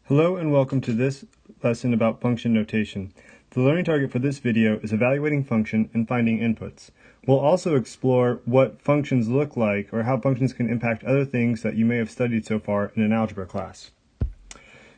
Hello and welcome to this lesson about function notation. The learning target for this video is evaluating function and finding inputs. We'll also explore what functions look like or how functions can impact other things that you may have studied so far in an algebra class.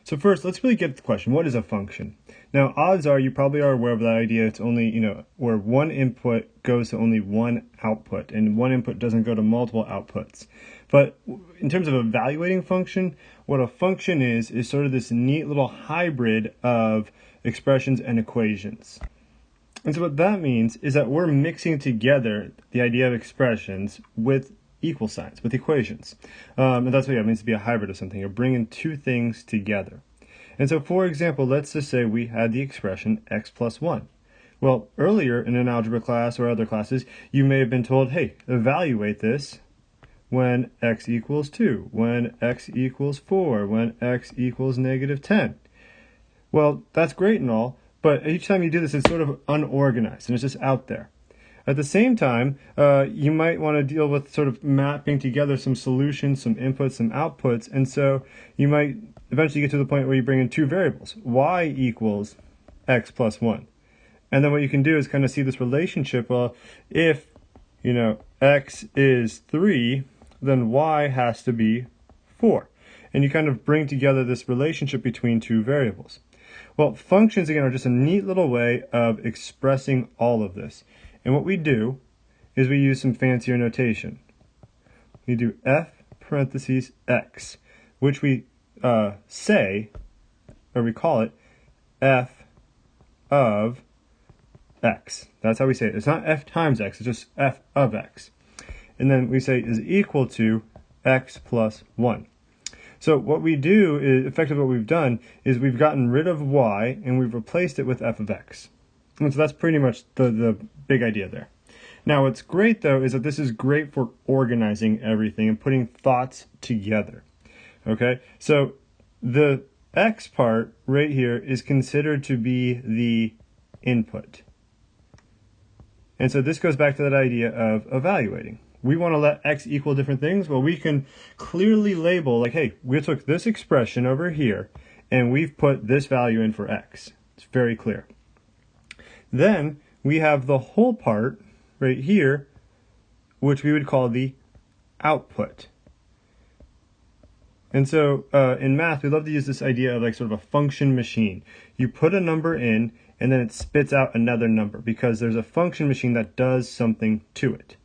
So first, let's really get to the question, what is a function? Now, odds are you probably are aware of that idea. It's only, where one input goes to only one output, and one input doesn't go to multiple outputs. But in terms of evaluating function, what a function is sort of this neat little hybrid of expressions and equations. And so what that means is that we're mixing together the idea of expressions with equal signs, with equations. And that's what it means to be a hybrid of something. You're bringing two things together. And so, for example, let's just say we had the expression x plus 1. Well, earlier in an algebra class or other classes, you may have been told, hey, evaluate this when x equals 2, when x equals 4, when x equals negative 10. Well, that's great and all, but each time you do this, it's sort of unorganized and it's just out there. At the same time, you might want to deal with sort of mapping together some solutions, some inputs, some outputs, and so you might eventually get to the point where you bring in two variables, y equals x plus 1. And then what you can do is kind of see this relationship. Well, if, x is 3, then y has to be 4. And you kind of bring together this relationship between two variables. Well, functions, again, are just a neat little way of expressing all of this. And what we do is we use some fancier notation. We do f parentheses x, which we say, or we call it, f of x. That's how we say it. It's not f times x, it's just f of x. And then we say is equal to x plus 1. So what we do, is effectively what we've done, is we've gotten rid of y and we've replaced it with f of x. And so that's pretty much the big idea there. Now what's great though is that this is great for organizing everything and putting thoughts together. Okay, so the x part right here is considered to be the input. And so this goes back to that idea of evaluating. We want to let x equal different things. Well, we can clearly label like, hey, we took this expression over here and we've put this value in for x. It's very clear. Then we have the whole part right here, which we would call the output. And so in math, we love to use this idea of like sort of a function machine. You put a number in and then it spits out another number because there's a function machine that does something to it.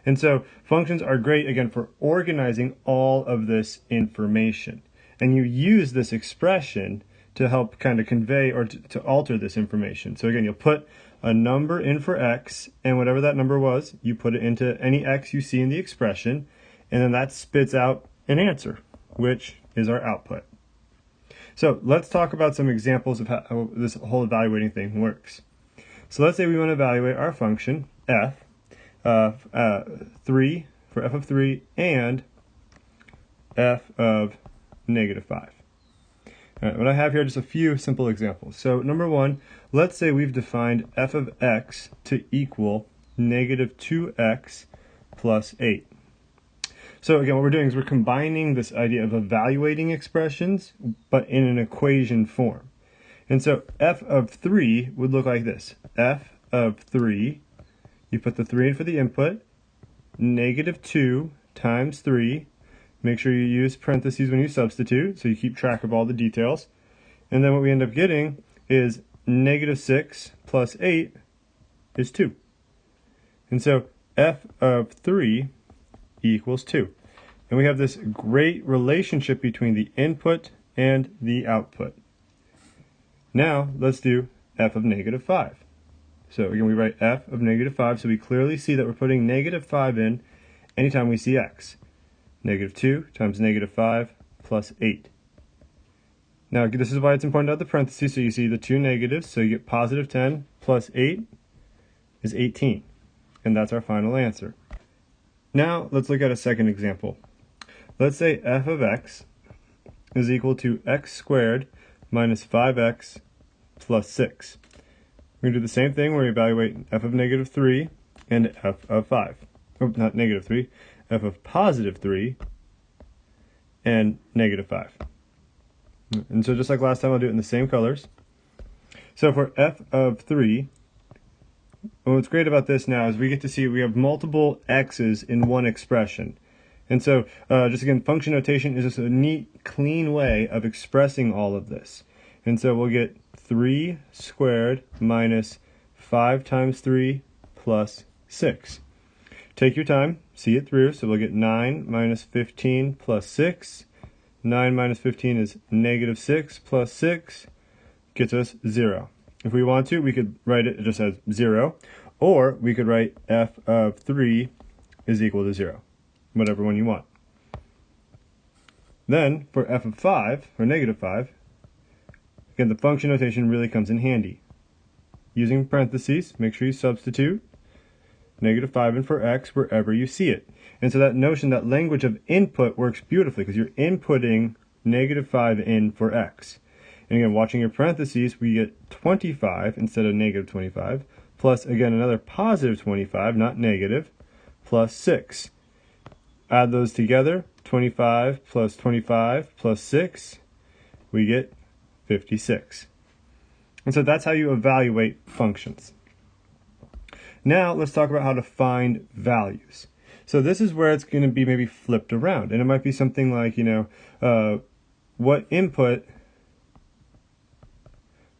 And so functions are great, again, for organizing all of this information. And you use this expression to help kind of convey or to alter this information. So again, you'll put a number in for x, and whatever that number was, you put it into any x you see in the expression, and then that spits out an answer, which is our output. So let's talk about some examples of how this whole evaluating thing works. So let's say we want to evaluate our function f, 3 for f of 3 and f of negative 5. All right, what I have here are just a few simple examples. So number one, let's say we've defined f of x to equal negative 2x plus 8. So again, what we're doing is we're combining this idea of evaluating expressions, but in an equation form. And so f of 3 would look like this. F of 3, you put the 3 in for the input, negative 2 times 3. Make sure you use parentheses when you substitute, so you keep track of all the details. And then what we end up getting is negative 6 plus 8 is 2. And so f of 3 equals 2. And we have this great relationship between the input and the output. Now let's do f of negative 5. So again, we write f of negative 5, so we clearly see that we're putting negative 5 in anytime we see x. Negative 2 times negative 5 plus 8. Now this is why it's important to have the parentheses, so you see the two negatives, so you get positive 10 plus 8 is 18. And that's our final answer. Now let's look at a second example. Let's say f of x is equal to x squared minus 5x plus 6. We're going to do the same thing where we evaluate f of negative 3 and f of 5. Oh, not negative 3, f of positive 3 and negative 5. And so just like last time, I'll do it in the same colors. So for f of 3, what's great about this now is we get to see we have multiple x's in one expression. And so just again, function notation is just a neat, clean way of expressing all of this. And so we'll get 3 squared minus 5 times 3 plus 6. Take your time, see it through. So we'll get 9 minus 15 plus 6. 9 minus 15 is negative 6 plus 6 gets us 0. If we want to, we could write it just as 0, or we could write f of 3 is equal to 0, whatever one you want. Then for f of 5, or negative 5, again, the function notation really comes in handy. Using parentheses, make sure you substitute negative 5 in for x wherever you see it. And so that notion, that language of input works beautifully because you're inputting negative 5 in for x. And again, watching your parentheses, we get 25 instead of negative 25, plus again another positive 25, not negative, plus 6. Add those together, 25 plus 25 plus 6, we get 56. And so that's how you evaluate functions. Now let's talk about how to find values. So this is where it's going to be maybe flipped around. And it might be something like, what input,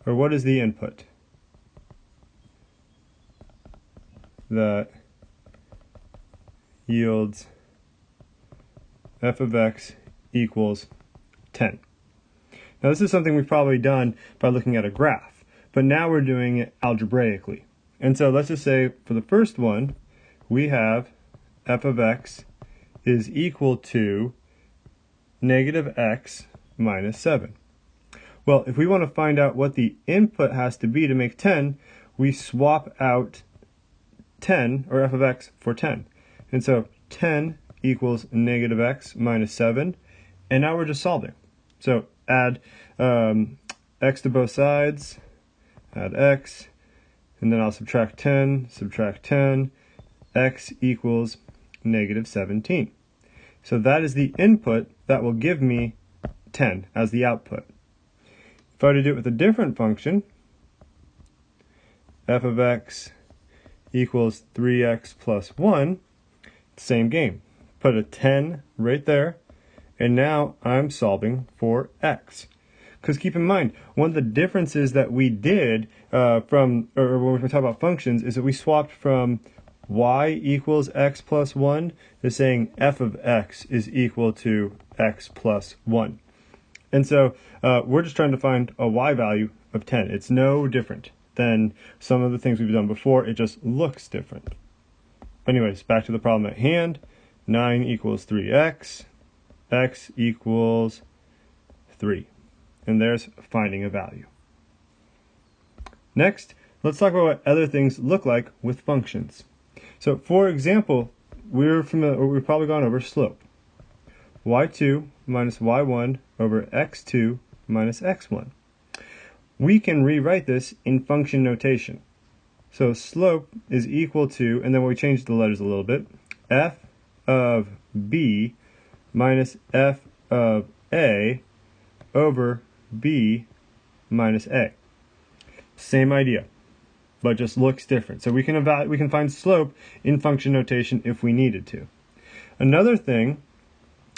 or what is the input that yields f of x equals 10. Now this is something we've probably done by looking at a graph, but now we're doing it algebraically. And so let's just say for the first one, we have f of x is equal to negative x minus 7. Well, if we want to find out what the input has to be to make 10, we swap out 10, or f of x, for 10. And so 10 equals negative x minus 7, and now we're just solving. So add x to both sides, add x, and then I'll subtract 10, x equals negative 17. So that is the input that will give me 10 as the output. If I were to do it with a different function, f of x equals 3x plus 1, same game. Put a 10 right there, and now I'm solving for x. Because keep in mind, one of the differences that we did when we talk about functions is that we swapped from y equals x plus 1 to saying f of x is equal to x plus 1. And so we're just trying to find a y value of 10. It's no different than some of the things we've done before. It just looks different. Anyways, back to the problem at hand. 9 equals 3x. X equals 3. And there's finding a value. Next, let's talk about what other things look like with functions. So for example, we've probably gone over slope. y2 minus y1 over x2 minus x1. We can rewrite this in function notation. So slope is equal to, and then we change the letters a little bit, f of b minus f of a over b minus a. Same idea, but just looks different. So we can find slope in function notation if we needed to. Another thing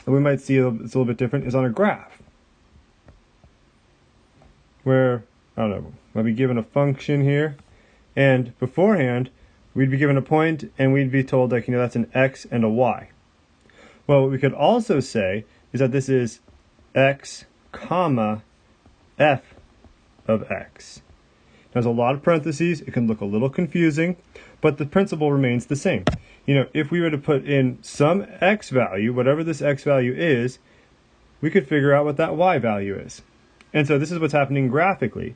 that we might see it's a little bit different is on a graph, where, I don't know, might be given a function here, and beforehand we'd be given a point and we'd be told, like, that's an x and a y. Well, what we could also say is that this is x comma f of x. There's a lot of parentheses. It can look a little confusing, but the principle remains the same. If we were to put in some x value, whatever this x value is, we could figure out what that y value is. And so this is what's happening graphically.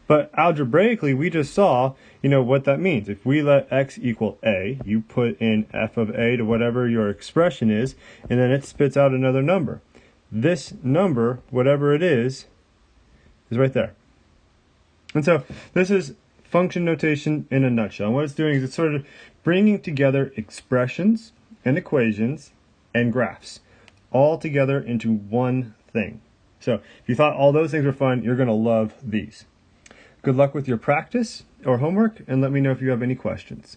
But algebraically, we just saw, what that means. If we let x equal a, you put in f of a to whatever your expression is, and then it spits out another number. This number, whatever it is right there. And so this is function notation in a nutshell. And what it's doing is it's sort of bringing together expressions and equations and graphs all together into one thing. So if you thought all those things were fun, you're going to love these. Good luck with your practice or homework, and let me know if you have any questions.